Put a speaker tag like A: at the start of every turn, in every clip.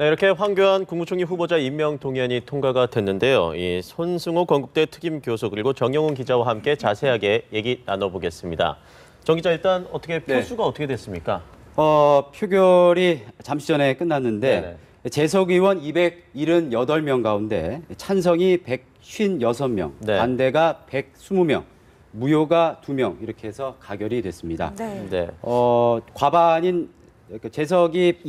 A: 네, 이렇게 황교안 국무총리 후보자 임명 동의안이 통과가 됐는데요. 이 손승호 건국대 특임 교수 그리고 정영훈 기자와 함께 자세하게 얘기 나눠보겠습니다. 정 기자, 일단 어떻게 표수가 어떻게 됐습니까?
B: 표결이 잠시 전에 끝났는데
A: 네네.
B: 재석 의원 278명 가운데 찬성이 156명,
A: 네.
B: 반대가 120명, 무효가 2명 이렇게 해서 가결이 됐습니다.
C: 네.
A: 네.
B: 과반인 재석이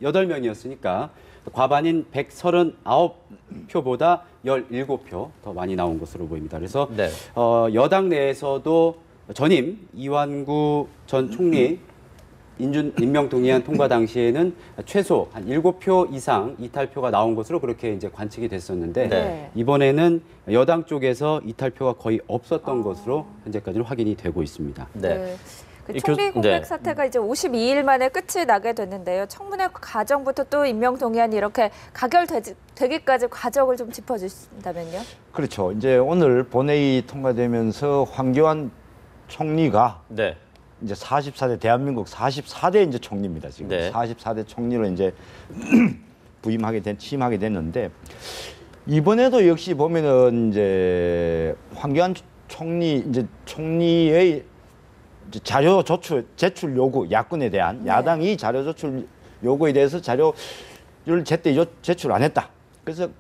B: 278명이었으니까 과반인 139표보다 17표 더 많이 나온 것으로 보입니다. 그래서
A: 네.
B: 여당 내에서도 전임 이완구 전 총리 임명 동의안 통과 당시에는 최소 한 7표 이상 이탈표가 나온 것으로 그렇게 이제 관측이 됐었는데
A: 네.
B: 이번에는 여당 쪽에서 이탈표가 거의 없었던 것으로 현재까지는 확인이 되고 있습니다.
A: 네.
C: 그
A: 이
C: 총리
A: 네.
C: 공백 사태가 이제 52일 만에 끝이 나게 됐는데요. 청문회 과정부터 또 임명 동의안이 이렇게 가결되기까지 과정을 좀 짚어주신다면요.
D: 그렇죠. 이제 오늘 본회의 통과되면서 황교안 총리가
A: 네.
D: 이제 44대 대한민국 44대 이제 총리입니다. 지금
A: 네.
D: 44대 총리로 이제 취임하게 됐는데 이번에도 역시 보면은 이제 황교안 총리 이제 총리의 이제 자료 제출 요구 야권에 대한 야당이 자료 제출 요구에 대해서 자료를 제때 제출 안 했다. 그래서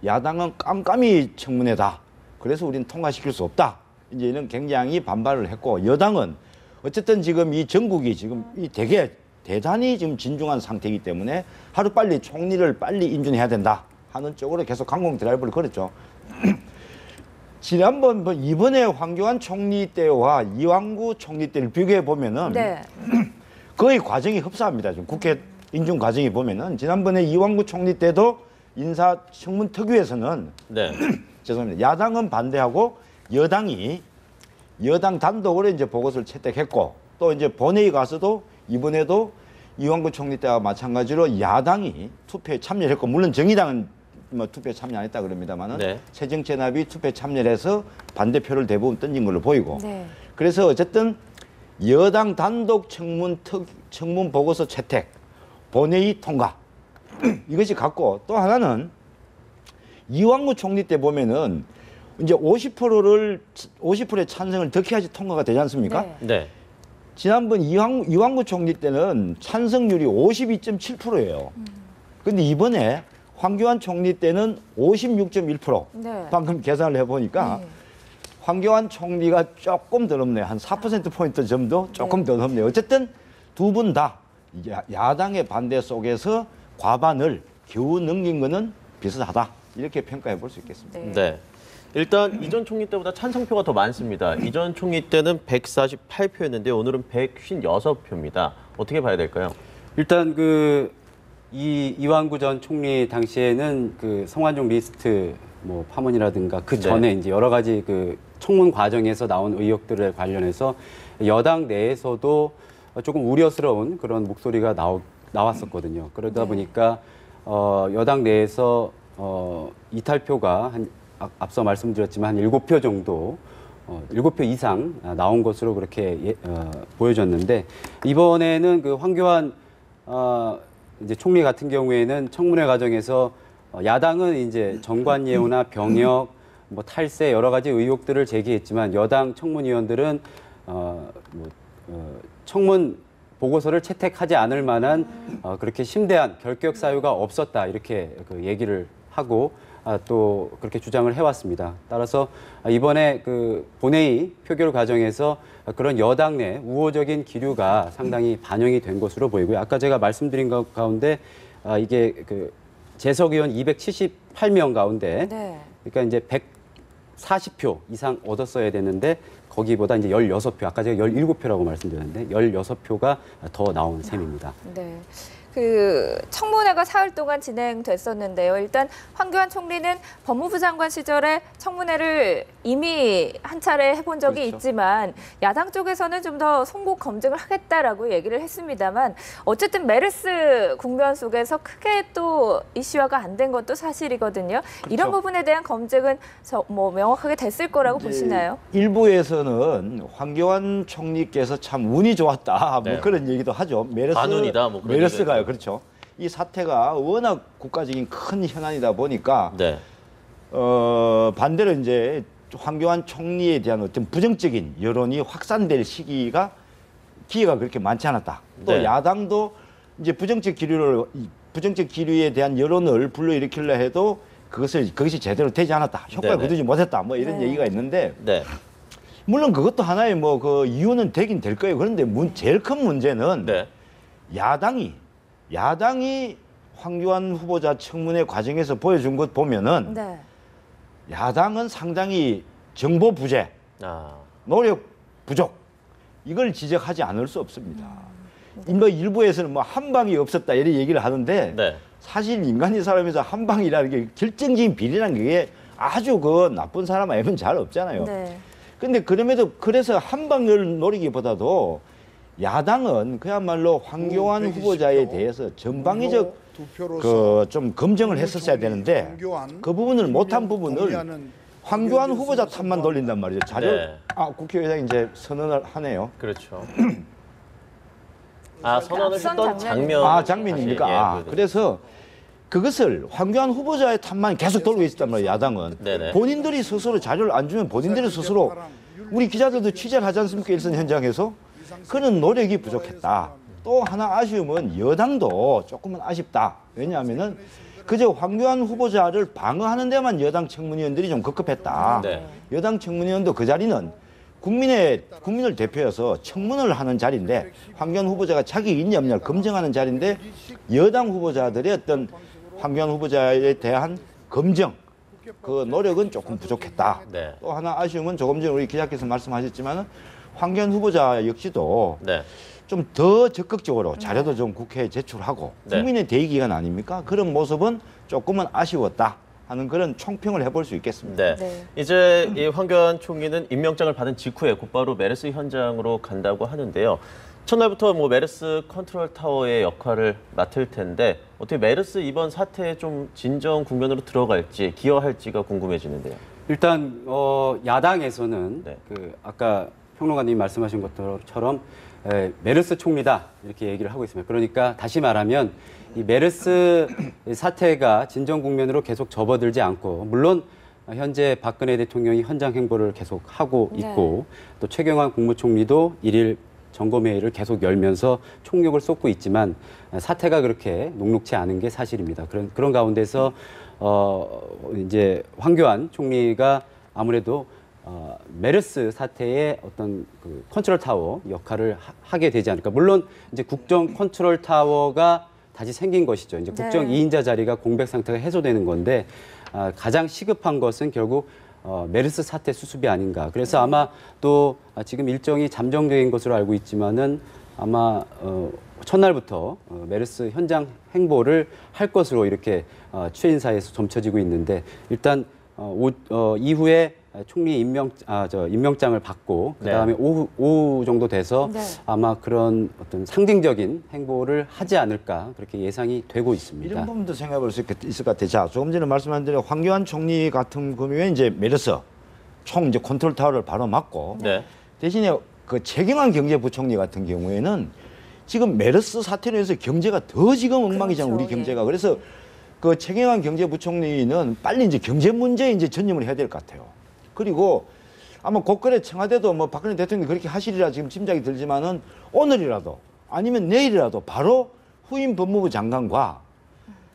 D: 야당은 깜깜이 청문회다. 그래서 우리는 통과시킬 수 없다. 이제 이런 굉장히 반발을 했고 여당은 어쨌든 지금 이 전국이 지금 이 되게 대단히 지금 진중한 상태이기 때문에 하루빨리 총리를 빨리 인준해야 된다 하는 쪽으로 계속 강공 드라이브를 걸었죠. 지난번 이번에 황교안 총리 때와 이완구 총리 때를 비교해 보면은
C: 네.
D: 거의 과정이 흡사합니다. 지금 국회 인준 과정이 보면은 지난번에 이완구 총리 때도 인사청문특위에서는
A: 네.
D: 죄송합니다. 야당은 반대하고 여당 단독으로 이제 보고서를 채택했고 또 이제 본회의 가서도 이번에도 이완구 총리 때와 마찬가지로 야당이 투표에 참여했고 물론 정의당은 뭐 투표에 참여 안 했다 그럽니다만은
A: 네.
D: 새정치연합이 투표에 참여해서 반대표를 대부분 던진 걸로 보이고
C: 네.
D: 그래서 어쨌든 여당 단독 청문 보고서 채택 본회의 통과 이것이 같고 또 하나는 이완구 총리 때 보면은 이제 50%의 찬성을 득해야지 통과가 되지 않습니까?
C: 네.
A: 네.
D: 지난번 이완구 총리 때는 찬성률이 52.7%예요. 근데 이번에 황교안 총리 때는 56.1%.
C: 네.
D: 방금 계산을 해보니까 황교안 총리가 조금 더 넘네요. 한 4%포인트 정도 조금 더 넘네요. 어쨌든 두 분 다 야당의 반대 속에서 과반을 겨우 넘긴 거는 비슷하다. 이렇게 평가해 볼 수 있겠습니다.
C: 네.
A: 네. 일단 이전 총리 때보다 찬성표가 더 많습니다. 이전 총리 때는 148표였는데 오늘은 156표입니다. 어떻게 봐야 될까요?
B: 일단 이완구 전 총리 당시에는 그 성완종 리스트 뭐 파문이라든가 그 전에 이제 여러 가지 그 청문 과정에서 나온 의혹들에 관련해서 여당 내에서도 조금 우려스러운 그런 목소리가 나왔었거든요. 그러다 보니까 여당 내에서 이탈표가 앞서 말씀드렸지만 한 7표 정도 7표 이상 나온 것으로 그렇게 보여졌는데 이번에는 그 황교안 이제 총리 같은 경우에는 청문회 과정에서 야당은 이제 정관예우나 병역, 뭐 탈세 여러 가지 의혹들을 제기했지만 여당 청문위원들은 청문 보고서를 채택하지 않을 만한 그렇게 심대한 결격 사유가 없었다 이렇게 그 얘기를 하고 또 그렇게 주장을 해왔습니다. 따라서 이번에 그 본회의 표결 과정에서 그런 여당 내 우호적인 기류가 상당히 반영이 된 것으로 보이고요. 아까 제가 말씀드린 것 가운데 이게 그 재석 의원 278명 가운데
C: 네.
B: 그러니까 이제 140표 이상 얻었어야 되는데 거기보다 이제 16표, 아까 제가 17표라고 말씀드렸는데 16표가 더 나온 셈입니다.
C: 네. 그 청문회가 사흘 동안 진행됐었는데요. 일단 황교안 총리는 법무부 장관 시절에 청문회를 이미 한 차례 해본 적이
B: 그렇죠.
C: 있지만 야당 쪽에서는 좀 더 송곳 검증을 하겠다라고 얘기를 했습니다만 어쨌든 메르스 국면 속에서 크게 또 이슈화가 안 된 것도 사실이거든요. 이런 부분에 대한 검증은 뭐 명확하게 됐을 거라고 보시나요?
D: 일부에서는 황교안 총리께서 참 운이 좋았다. 뭐
A: 네.
D: 그런 얘기도 하죠.
A: 반운이다, 뭐 그런
D: 메르스가요.
A: 얘기가
D: 그렇죠. 이 사태가 워낙 국가적인 큰 현안이다 보니까
A: 네.
D: 반대로 이제 황교안 총리에 대한 어떤 부정적인 여론이 확산될 기회가 그렇게 많지 않았다. 또
A: 네.
D: 야당도 이제 부정적 기류에 대한 여론을 불러일으키려 해도 그것이 제대로 되지 않았다. 효과를
A: 네네.
D: 거두지 못했다. 뭐 이런
C: 네.
D: 얘기가 있는데
A: 네.
D: 물론 그것도 하나의 뭐 그 이유는 되긴 될 거예요. 그런데 제일 큰 문제는
A: 네.
D: 야당이 황교안 후보자 청문회 과정에서 보여준 것 보면은
C: 네.
D: 야당은 상당히 정보 부재,
A: 아.
D: 노력 부족 이걸 지적하지 않을 수 없습니다. 뭐 일부에서는 뭐 한 방이 없었다 이런 얘기를 하는데
A: 네.
D: 사실 인간이 살아면서 한 방이라는 게 결정적인 비리라는 게 아주 그 나쁜 사람 아니면 잘 없잖아요.
C: 네.
D: 근데 그래서 한 방을 노리기보다도 야당은 그야말로 황교안 후보자에 대해서 전방위적 그 좀 검증을 했었어야 되는데 그 부분을 못한 부분을 황교안 후보자 탓만 돌린단 말이죠. 자료
A: 네.
D: 국회의장이 이제 선언을 하네요.
A: 그렇죠. 아, 선언을
C: 앞선
A: 했던
C: 장면이요.
A: 장면.
D: 장면입니까?
A: 다시, 예,
D: 그래서 그것을 황교안 후보자의 탓만 계속 돌리고 있었단 말이에요. 야당은.
A: 네네.
D: 본인들이 스스로 자료를 안 주면 본인들이 스스로 우리 기자들도 취재를 하지 않습니까? 일선 현장에서. 그런 노력이 부족했다. 또 하나 아쉬움은 여당도 조금은 아쉽다. 왜냐하면은 그저 황교안 후보자를 방어하는 데만 여당 청문위원들이 좀 급급했다.
A: 네.
D: 여당 청문위원도 그 자리는 국민을 대표해서 청문을 하는 자리인데 황교안 후보자가 자기 있냐 없냐를 검증하는 자리인데 여당 후보자들의 어떤 황교안 후보자에 대한 검증 그 노력은 조금 부족했다.
A: 네.
D: 또 하나 아쉬움은 조금 전에 우리 기자께서 말씀하셨지만 황교안 후보자 역시도
A: 네.
D: 좀 더 적극적으로 자료도 좀 국회에 제출하고
A: 네.
D: 국민의 대의기관 아닙니까? 그런 모습은 조금은 아쉬웠다 하는 그런 총평을 해볼 수 있겠습니다.
A: 네.
C: 네.
A: 이제 이 황교안 총리는 임명장을 받은 직후에 곧바로 메르스 현장으로 간다고 하는데요. 첫날부터 뭐 메르스 컨트롤 타워의 역할을 맡을 텐데 어떻게 메르스 이번 사태에 좀 진정 국면으로 들어갈지 기여할지가 궁금해지는데요.
B: 일단 야당에서는
A: 네.
B: 그 아까 평론가님이 말씀하신 것처럼 메르스 총리다 이렇게 얘기를 하고 있습니다. 그러니까 다시 말하면 이 메르스 사태가 진정 국면으로 계속 접어들지 않고 물론 현재 박근혜 대통령이 현장 행보를 계속 하고 있고 또 최경환 국무총리도 일일 점검회의를 계속 열면서 총력을 쏟고 있지만 사태가 그렇게 녹록치 않은 게 사실입니다. 그런 가운데서 이제 황교안 총리가 아무래도 메르스 사태의 어떤 그 컨트롤 타워 역할을 하게 되지 않을까. 물론 이제 국정 컨트롤 타워가 다시 생긴 것이죠. 이제 국정
C: 네.
B: 2인자 자리가 공백 상태가 해소되는 건데 가장 시급한 것은 결국 메르스 사태 수습이 아닌가. 그래서 아마 또 지금 일정이 잠정된 것으로 알고 있지만은 아마 첫날부터 메르스 현장 행보를 할 것으로 이렇게 추인사에서 점쳐지고 있는데 일단 이후에 총리 임명장을 받고 그다음에 오후 정도 돼서
C: 네.
B: 아마 그런 어떤 상징적인 행보를 하지 않을까 그렇게 예상이 되고 있습니다.
D: 이런 부분도 생각해 볼 수 있을 것 같아요. 자, 조금 전에 말씀한 대로 황교안 총리 같은 경우에 이제 메르스 이제 컨트롤 타워를 바로 맡고
A: 네.
D: 대신에 그 최경환 경제부총리 같은 경우에는 지금 메르스 사태로 해서 경제가 더 지금 엉망이잖아요.
C: 그렇죠.
D: 우리 경제가. 그래서 그 최경환 경제부총리는 빨리 이제 경제 문제에 이제 전념을 해야 될 것 같아요. 그리고 아마 곧거래 청와대도 뭐 박근혜 대통령이 그렇게 하시리라 지금 짐작이 들지만은 오늘이라도 아니면 내일이라도 바로 후임 법무부 장관과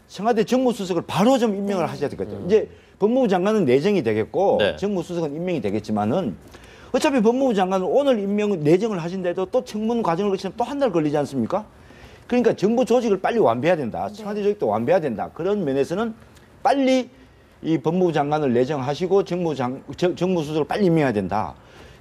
D: 청와대 정무수석을 바로 좀 임명을 하셔야 될 것 같아요. 이제 법무부 장관은 내정이 되겠고
A: 네.
D: 정무수석은 임명이 되겠지만은 어차피 법무부 장관은 오늘 내정을 하신데도 또 청문 과정을 거치면 또 한 달 걸리지 않습니까? 그러니까 정부 조직을 빨리 완비해야 된다. 청와대 조직도 완비해야 된다. 그런 면에서는 빨리 이 법무부 장관을 내정하시고 정무수석을 빨리 임명해야 된다.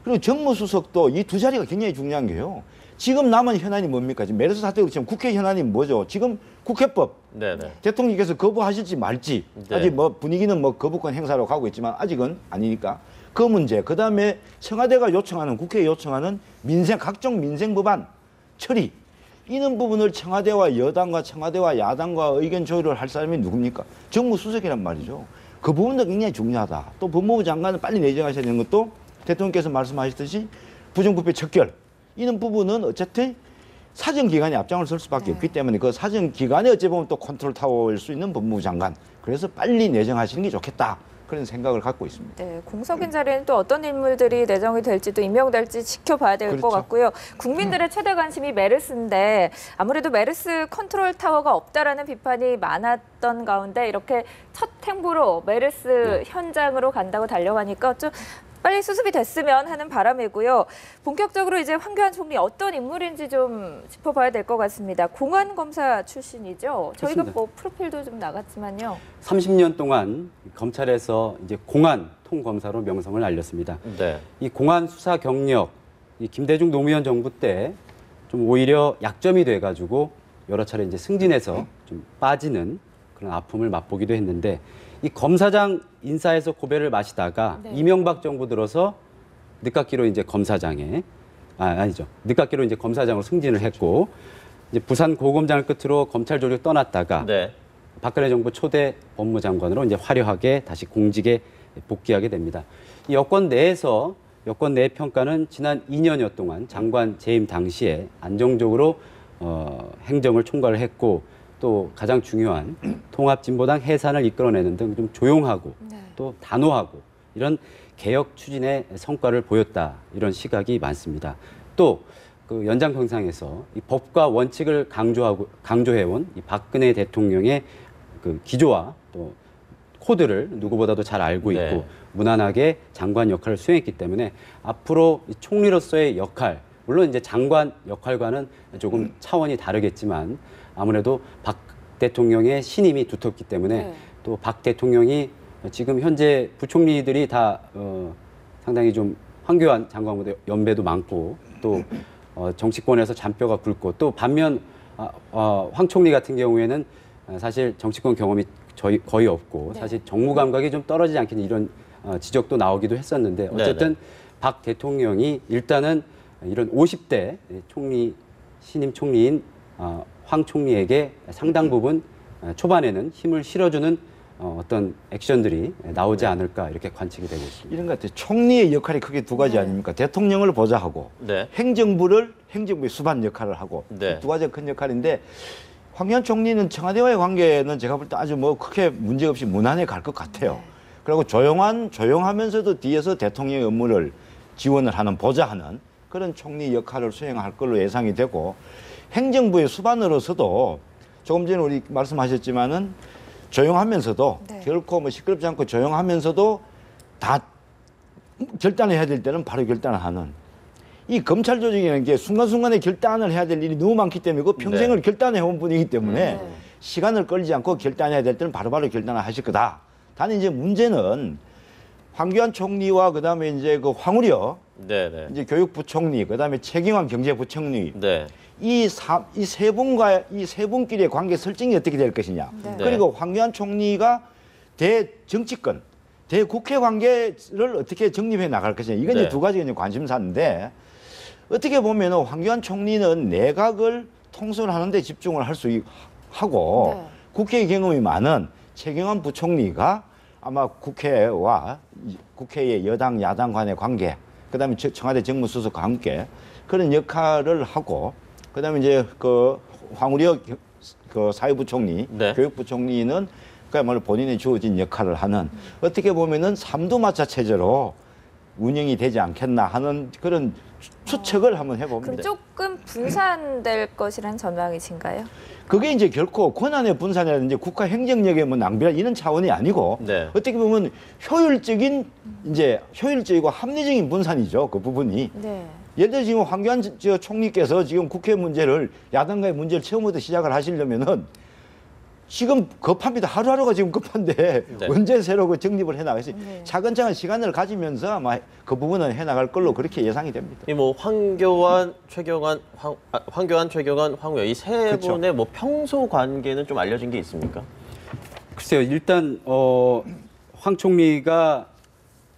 D: 그리고 정무수석도 이 두 자리가 굉장히 중요한 게요. 지금 남은 현안이 뭡니까? 지금 메르스 사태로 지금 국회 현안이 뭐죠? 지금 국회법
A: 네네.
D: 대통령께서 거부하실지 말지
A: 네.
D: 아직 뭐 분위기는 뭐 거부권 행사로 가고 있지만 아직은 아니니까 그 문제. 그 다음에 청와대가 요청하는 국회에 요청하는 각종 민생 법안 처리 이런 부분을 청와대와 여당과 청와대와 야당과 의견 조율을 할 사람이 누굽니까? 정무수석이란 말이죠. 그 부분도 굉장히 중요하다. 또 법무부 장관을 빨리 내정하셔야 되는 것도 대통령께서 말씀하셨듯이 부정부패 척결 이런 부분은 어쨌든 사정 기관이 앞장을 설 수밖에 없기 때문에 그 사정 기관이 어찌 보면 또 컨트롤 타워일 수 있는 법무부 장관. 그래서 빨리 내정하시는 게 좋겠다. 그런 생각을 갖고 있습니다.
C: 네, 공석인 자리에는 또 어떤 인물들이 내정이 될지 또 임명될지 지켜봐야 될 것
D: 그렇죠.
C: 같고요. 국민들의 최대 관심이 메르스인데 아무래도 메르스 컨트롤 타워가 없다라는 비판이 많았던 가운데 이렇게 첫 행보로 메르스 현장으로 간다고 달려가니까 좀 빨리 수습이 됐으면 하는 바람이고요. 본격적으로 이제 황교안 총리 어떤 인물인지 좀 짚어봐야 될 것 같습니다. 공안검사 출신이죠. 저희가
B: 그렇습니다.
C: 뭐 프로필도 좀 나갔지만요.
B: 30년 동안 검찰에서 이제 공안 통검사로 명성을 알렸습니다.
A: 네.
B: 이 공안 수사 경력, 이 김대중 노무현 정부 때 좀 오히려 약점이 돼가지고 여러 차례 이제 승진해서 좀 빠지는 그런 아픔을 맛보기도 했는데 이 검사장 인사에서 고배를 마시다가
C: 네.
B: 이명박 정부 들어서 늦깎이로 이제 검사장에 아니죠 늦깎이로 이제 검사장으로 승진을 했고 이제 부산 고검장을 끝으로 검찰 조직 떠났다가
A: 네.
B: 박근혜 정부 초대 법무장관으로 이제 화려하게 다시 공직에 복귀하게 됩니다. 이 여권 내에서 여권 내 평가는 지난 2년여 동안 장관 재임 당시에 안정적으로 행정을 총괄을 했고 또 가장 중요한 통합진보당 해산을 이끌어내는 등 좀 조용하고
C: 네.
B: 또 단호하고 이런 개혁 추진의 성과를 보였다 이런 시각이 많습니다. 또 그 연장평상에서 이 법과 원칙을 강조해온 이 박근혜 대통령의 그 기조와 또 코드를 누구보다도 잘 알고 있고
A: 네.
B: 무난하게 장관 역할을 수행했기 때문에 앞으로 이 총리로서의 역할, 물론 이제 장관 역할과는 조금 차원이 다르겠지만 아무래도 박 대통령의 신임이 두텁기 때문에
C: 네.
B: 또 박 대통령이 지금 현재 부총리들이 다 상당히 좀 황교안 장관보다 연배도 많고 또 정치권에서 잔뼈가 굵고 또 반면 황 총리 같은 경우에는 사실 정치권 경험이 거의 없고
C: 네.
B: 사실 정무 감각이 좀 떨어지지 않겠냐 이런 지적도 나오기도 했었는데 어쨌든 박 대통령이 일단은 이런 50대 총리 신임 총리인 황 총리에게 상당 부분 초반에는 힘을 실어주는 어떤 액션들이 나오지 않을까 이렇게 관측이 되고 있습니다.
D: 이런 것 같아요. 총리의 역할이 크게 두 가지
C: 네.
D: 아닙니까? 대통령을 보좌하고
A: 네.
D: 행정부의 수반 역할을 하고
A: 네.
D: 두 가지가 큰 역할인데 황교안 총리는 청와대와의 관계는 제가 볼 때 아주 뭐 크게 문제없이 무난해 갈 것 같아요.
C: 네.
D: 그리고 조용하면서도 뒤에서 대통령의 업무를 지원을 하는 보좌하는 그런 총리 역할을 수행할 걸로 예상이 되고 행정부의 수반으로서도 조금 전에 우리 말씀하셨지만은 조용하면서도
C: 네.
D: 결코 뭐 시끄럽지 않고 조용하면서도 다 결단해야 될 때는 바로 결단을 하는 이 검찰 조직이라는 게 순간순간에 결단을 해야 될 일이 너무 많기 때문에 그 평생을 결단해 온 분이기 때문에
C: 네.
D: 시간을 끌지 않고 결단해야 될 때는 바로바로 결단을 하실 거다. 단 이제 문제는 황교안 총리와 그다음에 이제 그 황우려
A: 네.
D: 이제 교육부총리 그다음에 최경환 경제부총리
A: 네.
D: 이 세 분끼리의 관계 설정이 어떻게 될 것이냐.
C: 네.
D: 그리고 황교안 총리가 대정치권, 대국회 관계를 어떻게 정립해 나갈 것이냐. 이건
A: 네.
D: 이제 두 가지가 이제 관심사인데 어떻게 보면 황교안 총리는 내각을 통솔하는 데 집중을 할 수 하고
C: 네.
D: 국회의 경험이 많은 최경환 부총리가 아마 국회와 국회의 여당 야당 간의 관계 그다음에 청와대 정무수석과 함께 그런 역할을 하고 그다음에 이제 그 황우려 그 사회부총리,
A: 네.
D: 교육부총리는 그야말로 본인의 주어진 역할을 하는 어떻게 보면은 삼두마차 체제로 운영이 되지 않겠나 하는 그런 추측을 한번
C: 그럼
D: 해봅니다.
C: 조금 분산될 것이라는 전망이신가요?
D: 그게 이제 결코 권한의 분산이라든지 국가 행정력의 뭐 낭비라 이런 차원이 아니고
A: 네.
D: 어떻게 보면 효율적이고 합리적인 분산이죠. 그 부분이.
C: 네.
D: 예를 들어 지금 황교안 총리께서 지금 국회 문제를 야당과의 문제를 처음부터 시작을 하시려면은 지금 급합니다. 하루하루가 지금 급한데
A: 네.
D: 언제 새로 그 정립을 해나가겠어요.
C: 네.
D: 차근차근 시간을 가지면서 아마 그 부분은 해나갈 걸로 그렇게 예상이 됩니다.
A: 이 뭐 황교안, 최경환, 황우여 이 세
D: 그렇죠.
A: 분의 뭐 평소 관계는 좀 알려진 게 있습니까?
B: 글쎄요, 일단 황 총리가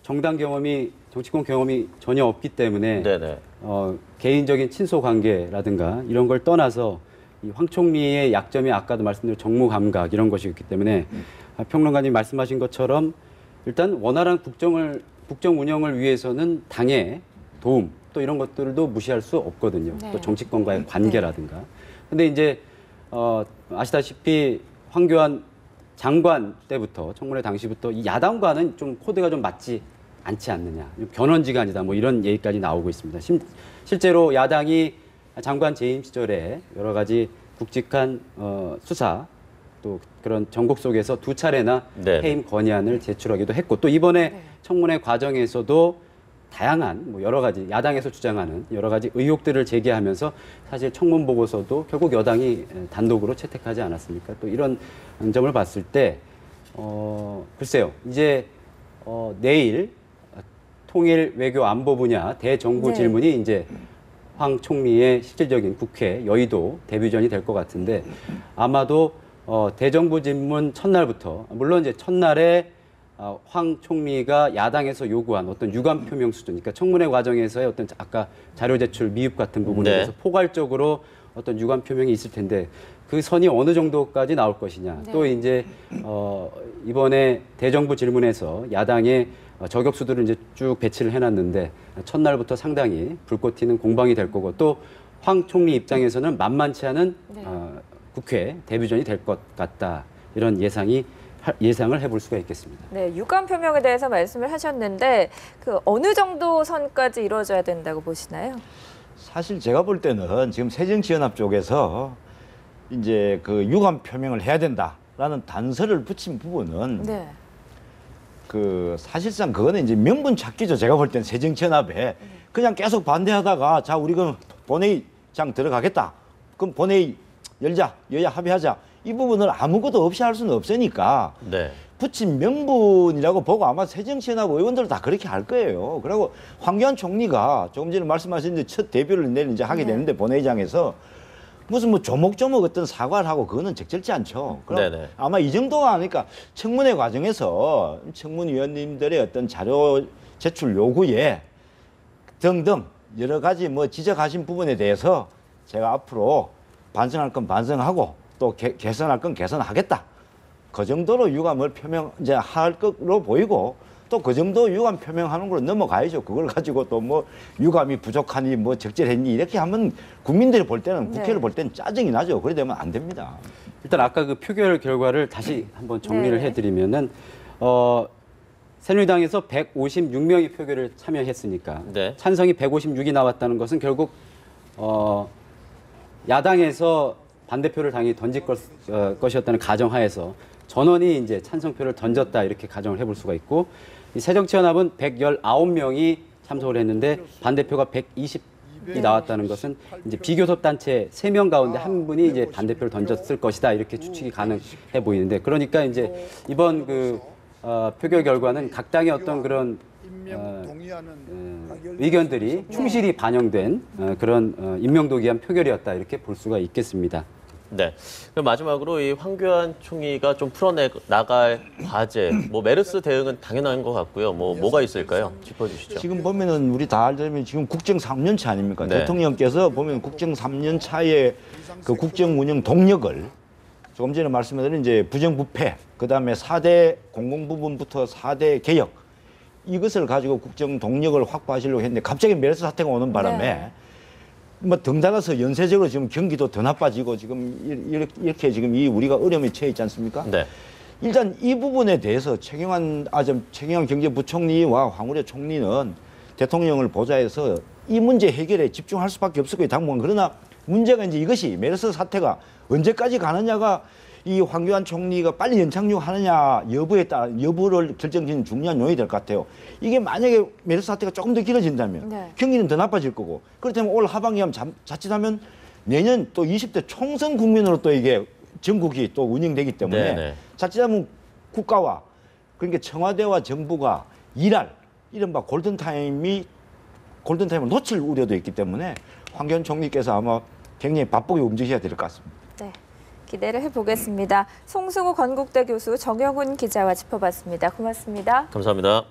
B: 정당 경험이 정치권 경험이 전혀 없기 때문에
A: 네네.
B: 개인적인 친소 관계라든가 이런 걸 떠나서 이 황 총리의 약점이 아까도 말씀드린 정무 감각 이런 것이었기 때문에 평론가님 말씀하신 것처럼 일단 원활한 국정 운영을 위해서는 당의 도움 또 이런 것들도 무시할 수 없거든요.
C: 네.
B: 또 정치권과의 관계라든가. 근데 이제 아시다시피 황교안 장관 때부터 청문회 당시부터 이 야당과는 좀 코드가 좀 맞지 않지 않느냐. 견원지간이다. 뭐 이런 얘기까지 나오고 있습니다. 실제로 야당이 장관 재임 시절에 여러 가지 굵직한 수사 또 그런 전국 속에서 2차례나
A: 네.
B: 해임 건의안을 제출하기도 했고 또 이번에
C: 네.
B: 청문회 과정에서도 다양한 뭐 여러 가지 야당에서 주장하는 여러 가지 의혹들을 제기하면서 사실 청문 보고서도 결국 여당이 단독으로 채택하지 않았습니까? 또 이런 점을 봤을 때 글쎄요 이제 내일 통일 외교 안보 분야 대정부
C: 네.
B: 질문이 이제 황 총리의 실질적인 국회 여의도 데뷔전이 될 것 같은데 아마도 대정부 질문 첫날부터 물론 이제 첫날에 황 총리가 야당에서 요구한 어떤 유감 표명 수준, 그러니까 청문회 과정에서의 어떤 아까 자료 제출 미흡 같은 부분에
A: 네.
B: 대해서 포괄적으로 어떤 유감 표명이 있을 텐데 그 선이 어느 정도까지 나올 것이냐.
C: 네.
B: 또 이제 이번에 대정부 질문에서 야당의 저격수들을 이제 쭉 배치를 해놨는데 첫날부터 상당히 불꽃 튀는 공방이 될 거고 또 황 총리 입장에서는 만만치 않은
C: 네.
B: 국회 데뷔전이 될 것 같다. 이런 예상을 해볼 수가 있겠습니다.
C: 네, 유감 표명에 대해서 말씀을 하셨는데 그 어느 정도 선까지 이루어져야 된다고 보시나요?
D: 사실 제가 볼 때는 지금 새정치연합 쪽에서 이제 그 유감 표명을 해야 된다라는 단서를 붙인 부분은
C: 네.
D: 그 사실상 그거는 이제 명분 찾기죠. 제가 볼 때는 새정치연합에 그냥 계속 반대하다가 자 우리 그럼 본회의장 들어가겠다. 그럼 본회의 열자, 여야 합의하자. 이 부분을 아무것도 없이 할 수는 없으니까
A: 네.
D: 붙인 명분이라고 보고 아마 새정치연합 의원들 다 그렇게 할 거예요. 그리고 황교안 총리가 조금 전에 말씀하신 첫 데뷔를 내일 이제 하게
C: 네.
D: 되는데 본회의장에서 무슨 뭐 조목조목 어떤 사과를 하고 그거는 적절치 않죠. 그럼
A: 네네.
D: 아마 이 정도가 아니까 청문회 과정에서 청문위원님들의 어떤 자료 제출 요구에 등등 여러 가지 뭐 지적하신 부분에 대해서 제가 앞으로 반성할 건 반성하고 또 개선할 건 개선하겠다. 그 정도로 유감을 표명 이제 할 것으로 보이고 또 그 정도 유감 표명하는 걸로 넘어가야죠. 그걸 가지고 또 뭐 유감이 부족하니 뭐 적절했니 이렇게 하면 국민들이 볼 때는 국회를
C: 네.
D: 볼 때는 짜증이 나죠. 그래 되면 안 됩니다.
B: 일단 아까 그 표결 결과를 다시 한번 정리를
C: 네.
B: 해드리면은 새누리당에서 156명이 표결을 참여했으니까
A: 네.
B: 찬성이 156이 나왔다는 것은 결국 야당에서 반대표를 당연히 던질 것이었다는 가정하에서 전원이 이제 찬성표를 던졌다 이렇게 가정을 해볼 수가 있고 이 새정치연합은 119명이 참석을 했는데 반대표가 120이 나왔다는 것은 이제 비교섭 단체 3명 가운데 한 분이 이제 반대표를 던졌을 것이다 이렇게 추측이 가능해 보이는데 그러니까 이제 이번 그 표결 결과는 각 당의 어떤 그런 의견들이 충실히 반영된 그런 임명도기한 표결이었다 이렇게 볼 수가 있겠습니다.
A: 네. 그럼 마지막으로 이 황교안 총리가 좀 풀어나갈 과제, 뭐 메르스 대응은 당연한 것 같고요. 뭐가 있을까요? 짚어주시죠.
D: 지금 보면은 우리 다 알다시피 지금 국정 3년 차 아닙니까?
A: 네.
D: 대통령께서 보면 국정 3년 차의 그 국정 운영 동력을 조금 전에 말씀드린 이제 부정부패, 그다음에 4대 공공부문부터 4대 개혁 이것을 가지고 국정 동력을 확보하시려고 했는데 갑자기 메르스 사태가 오는 바람에
C: 네.
D: 뭐 등달아서 연쇄적으로 지금 경기도 더 나빠지고 지금 이렇게 지금 이 우리가 어려움에 처해 있지 않습니까?
A: 네.
D: 일단 이 부분에 대해서 최경환 경제부총리와 황우려 총리는 대통령을 보좌해서 이 문제 해결에 집중할 수밖에 없을 거예요. 당분간. 그러나 문제가 이제 이것이 메르스 사태가 언제까지 가느냐가 이 황교안 총리가 빨리 연착륙하느냐 여부에 따라 여부를 결정짓는 중요한 요인이 될 것 같아요. 이게 만약에 메르스 사태가 조금 더 길어진다면
C: 네.
D: 경기는 더 나빠질 거고 그렇다면 올 하반기에 자칫하면 내년 또 20대 총선 국면으로 또 이게 전국이 또 운영되기 때문에
A: 네네.
D: 자칫하면 국가와 그러니까 청와대와 정부가 일할 이른바 골든타임을 놓칠 우려도 있기 때문에 황교안 총리께서 아마 굉장히 바쁘게 움직여야 될 것 같습니다.
C: 네. 기대를 해보겠습니다. 송승우 건국대 교수, 정영훈 기자와 짚어봤습니다. 고맙습니다.
A: 감사합니다.